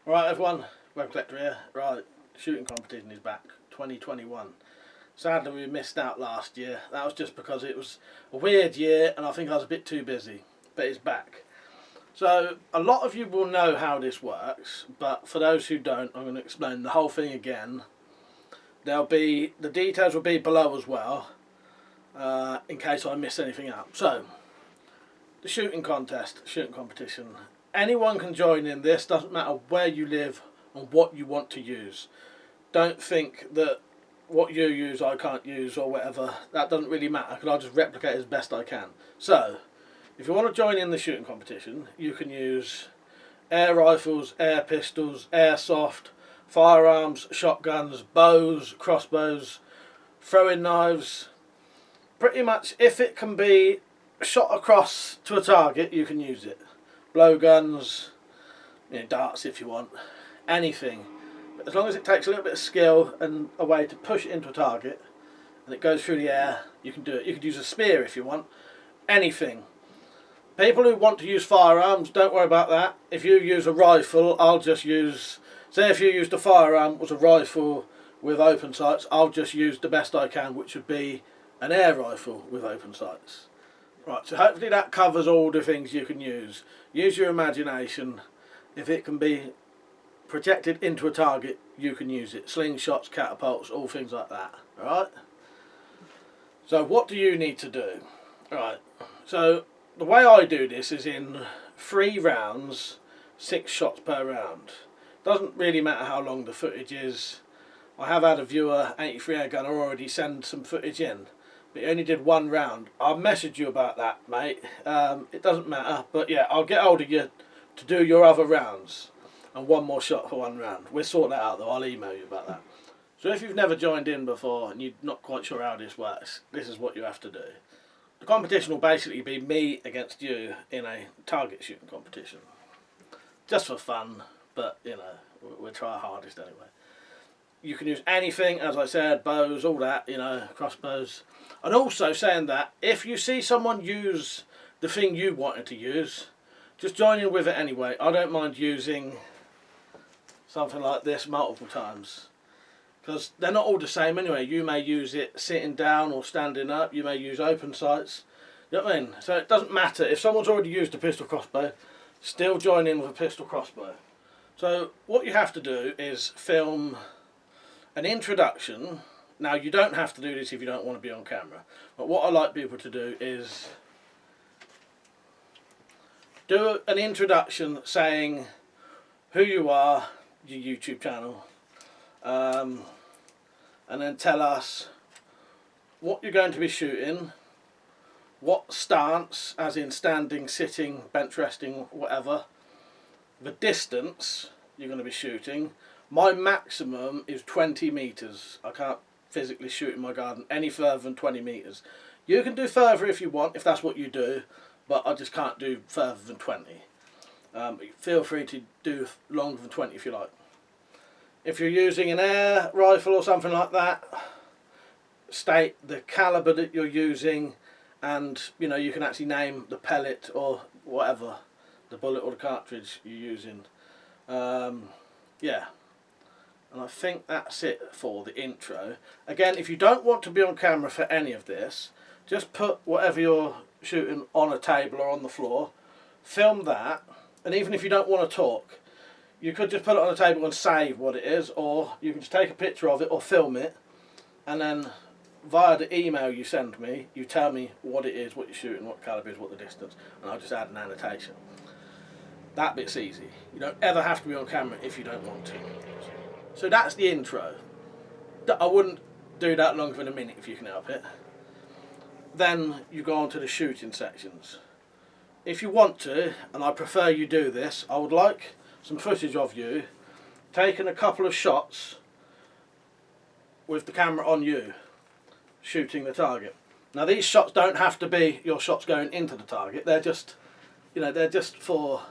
Right everyone, WeaponCollector here. Right, shooting competition is back, 2021. Sadly we missed out last year. That was just because it was a weird year and I think I was a bit too busy. But it's back. So a lot of you will know how this works, but for those who don't, I'm going to explain the whole thing again. The details will be below as well, in case I miss anything out. So, the shooting competition. Anyone can join in this, doesn't matter where you live and what you want to use. Don't think that what you use I can't use or whatever. That doesn't really matter because I'll just replicate as best I can. So, if you want to join in the shooting competition, you can use air rifles, air pistols, airsoft, firearms, shotguns, bows, crossbows, throwing knives. Pretty much if it can be shot across to a target, you can use it. Blowguns, darts if you want, anything. But as long as it takes a little bit of skill and a way to push it into a target and it goes through the air, you can do it. You could use a spear if you want, anything. People who want to use firearms, don't worry about that. If you use a rifle, I'll just use, say if you used a firearm was a rifle with open sights, I'll just use the best I can, which would be an air rifle with open sights. Right, so hopefully that covers all the things you can use. Use your imagination. If it can be projected into a target, you can use it. Slingshots, catapults, all things like that. Alright? So what do you need to do? Right, so the way I do this is in 3 rounds, 6 shots per round. Doesn't really matter how long the footage is. I have had a viewer, 83 air gunner, already send some footage in. But he only did 1 round. I'll message you about that, mate. It doesn't matter, but yeah, I'll get hold of you to do your other rounds. And 1 more shot for 1 round. We'll sort that out though, I'll email you about that. So if you've never joined in before and you're not quite sure how this works, this is what you have to do. The competition will basically be me against you in a target shooting competition. Just for fun, but we'll try our hardest anyway. You can use anything, as I said, bows, all that, crossbows. And also saying that, if you see someone use the thing you wanted to use, just join in with it anyway. I don't mind using something like this multiple times. Because they're not all the same anyway. You may use it sitting down or standing up. You may use open sights. You know what I mean? So it doesn't matter. If someone's already used a pistol crossbow, still join in with a pistol crossbow. So what you have to do is film an introduction. Now you don't have to do this if you don't want to be on camera, but what I like people to do is do an introduction saying who you are, your YouTube channel, and then tell us what you're going to be shooting, what stance, as in standing, sitting, bench resting, whatever, the distance you're going to be shooting. My maximum is 20 metres. I can't physically shoot in my garden any further than 20 metres. You can do further if you want, if that's what you do, but I just can't do further than 20. Feel free to do longer than 20 if you like. If you're using an air rifle or something like that, state the calibre that you're using, and you can actually name the pellet or whatever, the bullet or the cartridge you're using. Yeah. And I think that's it for the intro. Again, if you don't want to be on camera for any of this, just put whatever you're shooting on a table or on the floor, film that, and even if you don't want to talk, you could just put it on a table and save what it is, or you can just take a picture of it or film it, and then via the email you send me, you tell me what it is, what you're shooting, what calibre is, what the distance, and I'll just add an annotation. That bit's easy. You don't ever have to be on camera if you don't want to. So that's the intro. I wouldn't do that longer than a minute if you can help it. Then you go on to the shooting sections. If you want to, and I prefer you do this, I would like some footage of you taking a couple of shots with the camera on you, shooting the target. Now these shots don't have to be your shots going into the target. They're just, they're just for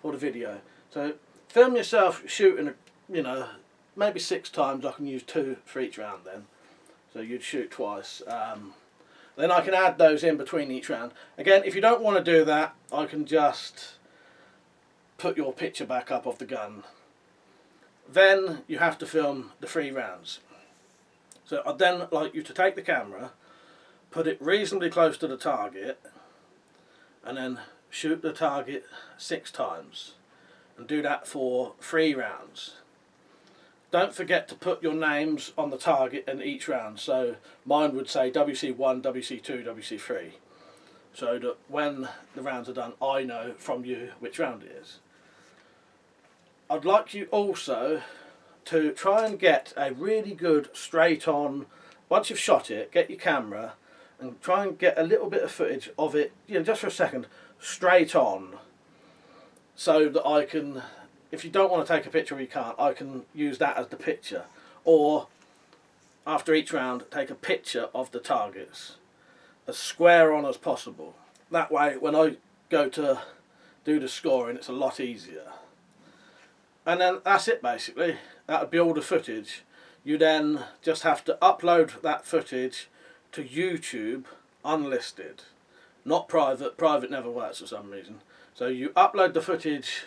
the video. So film yourself shooting, maybe 6 times. I can use 2 for each round then. So you'd shoot twice. Then I can add those in between each round. Again, if you don't want to do that, I can just put your picture back up of the gun Then you have to film the 3 rounds. So I'd then like you to take the camera, put it reasonably close to the target, and then shoot the target 6 times. And do that for 3 rounds. Don't forget to put your names on the target in each round. So mine would say WC1, WC2, WC3. So that when the rounds are done, I know from you which round it is. I'd like you also to try and get a really good straight on, once you've shot it, get your camera and try and get a little bit of footage of it, you know, just for a second, straight on. So that I can, if you don't want to take a picture or you can't, I can use that as the picture. Or after each round, take a picture of the targets as square on as possible. That way when I go to do the scoring, it's a lot easier. And then that's it basically. That would be all the footage. You then just have to upload that footage to YouTube unlisted. Not private. Private never works for some reason. So you upload the footage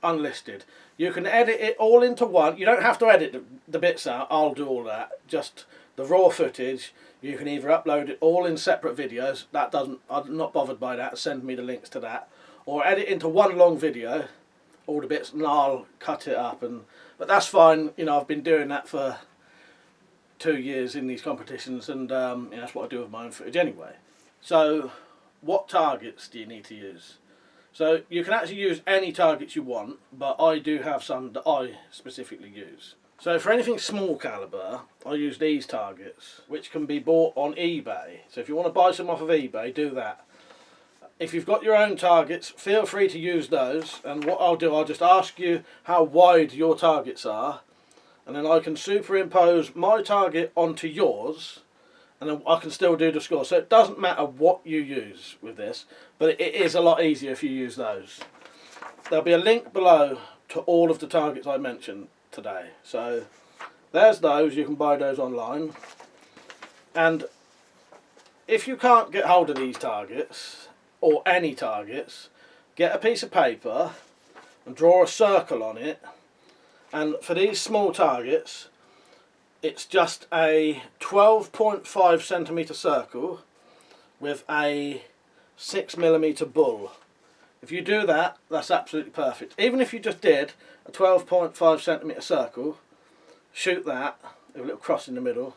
unlisted. You can edit it all into one. You don't have to edit the bits out. I'll do all that. Just the raw footage. You can either upload it all in separate videos. That doesn't. I'm not bothered by that. Send me the links to that. Or edit into one long video, all the bits, and I'll cut it up. But that's fine. You know, I've been doing that for 2 years in these competitions, and you know, that's what I do with my own footage anyway. So, what targets do you need to use? So you can actually use any targets you want, but I do have some that I specifically use. So for anything small caliber, I use these targets, which can be bought on eBay. So if you want to buy some off of eBay, do that. If you've got your own targets, feel free to use those. And what I'll do, I'll just ask you how wide your targets are, and then I can superimpose my target onto yours, and then I can still do the score. So it doesn't matter what you use with this, but it is a lot easier if you use those. There'll be a link below to all of the targets I mentioned today. So there's those, you can buy those online. And if you can't get hold of these targets, or any targets, get a piece of paper and draw a circle on it. And for these small targets, it's just a 12.5 centimetre circle with a 6mm bull. If you do that, that's absolutely perfect. Even if you just did a 12.5 centimetre circle, shoot that with a little cross in the middle,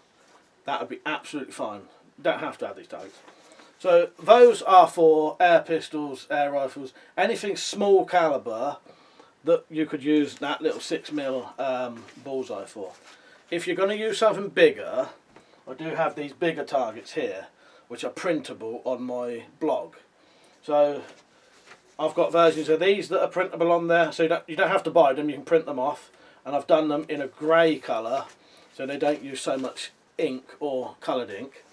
that would be absolutely fine. You don't have to have these targets. So those are for air pistols, air rifles, anything small caliber that you could use that little 6mm bullseye for. If you're going to use something bigger, I do have these bigger targets here, which are printable on my blog. So I've got versions of these that are printable on there, so you don't have to buy them, you can print them off. And I've done them in a grey colour, so they don't use so much ink or coloured ink.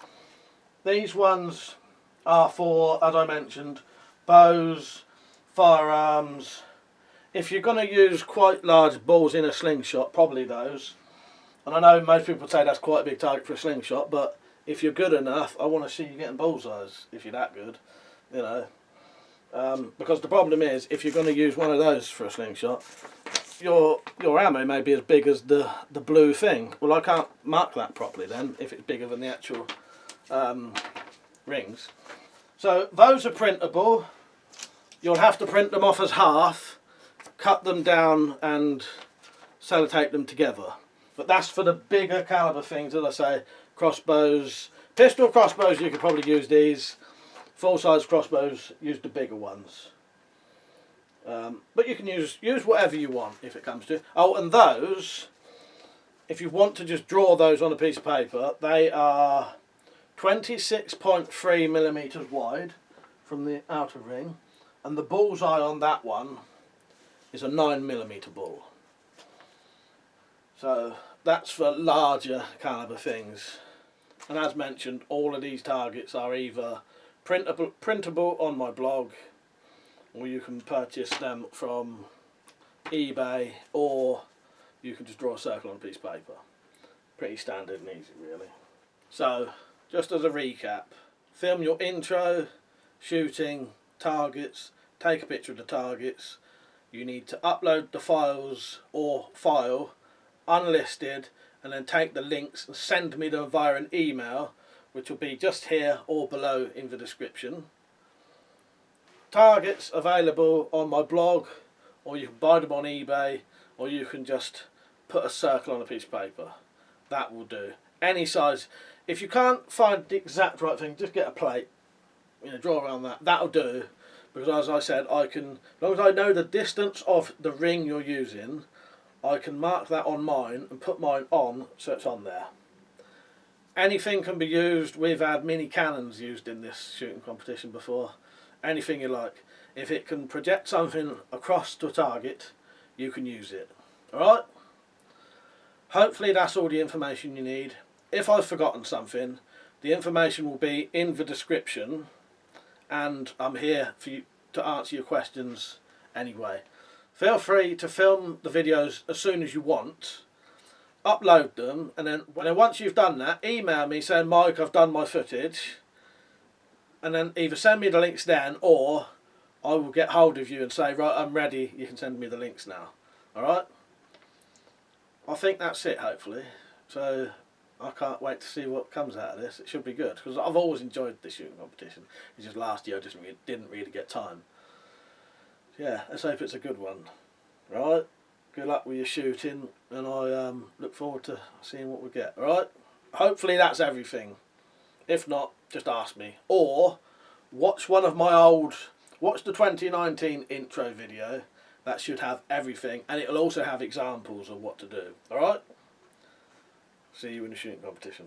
These ones are for, as I mentioned, bows, firearms. If you're going to use quite large balls in a slingshot, probably those. And I know most people say that's quite a big target for a slingshot, but if you're good enough, I want to see you getting bullseyes if you're that good, you know. Because the problem is, if you're going to use one of those for a slingshot, your ammo may be as big as the blue thing. Well, I can't mark that properly then, if it's bigger than the actual rings. So those are printable. You'll have to print them off as half, cut them down and sellotape them together. But that's for the bigger caliber things, as I say, crossbows, pistol crossbows, you could probably use these. Full-size crossbows, use the bigger ones. But you can use whatever you want if it comes to it. Oh, and those, if you want to just draw those on a piece of paper, they are 26.3mm wide from the outer ring, and the bullseye on that one is a 9mm bull. So that's for larger caliber things. And as mentioned, all of these targets are either printable on my blog, or you can purchase them from eBay, or you can just draw a circle on a piece of paper. Pretty standard and easy, really. So, just as a recap, film your intro, shooting, targets, take a picture of the targets, you need to upload the files or file unlisted, and then take the links and send me them via an email, which will be just here or below in the description. Targets available on my blog, or you can buy them on eBay, or you can just put a circle on a piece of paper. That will do. Any size. If you can't find the exact right thing, just get a plate. Draw around that. That'll do. Because as I said, I can, as long as I know the distance of the ring you're using, I can mark that on mine and put mine on so it's on there. Anything can be used. We've had mini cannons used in this shooting competition before. Anything you like. If it can project something across to a target, you can use it. Alright? Hopefully that's all the information you need. If I've forgotten something, the information will be in the description, and I'm here for you to answer your questions anyway. Feel free to film the videos as soon as you want, upload them, and then once you've done that, email me saying, Mike, I've done my footage, and then either send me the links then, or I will get hold of you and say, right, I'm ready, you can send me the links now. Alright? I think that's it, hopefully. So I can't wait to see what comes out of this. It should be good, because I've always enjoyed this shooting competition. It's just last year I just didn't really get time. Yeah, let's hope it's a good one. Right? Good luck with your shooting, and I look forward to seeing what we get. Alright? Hopefully that's everything. If not, just ask me. Or watch one of my watch the 2019 intro video. That should have everything, and it'll also have examples of what to do. Alright? See you in the shooting competition.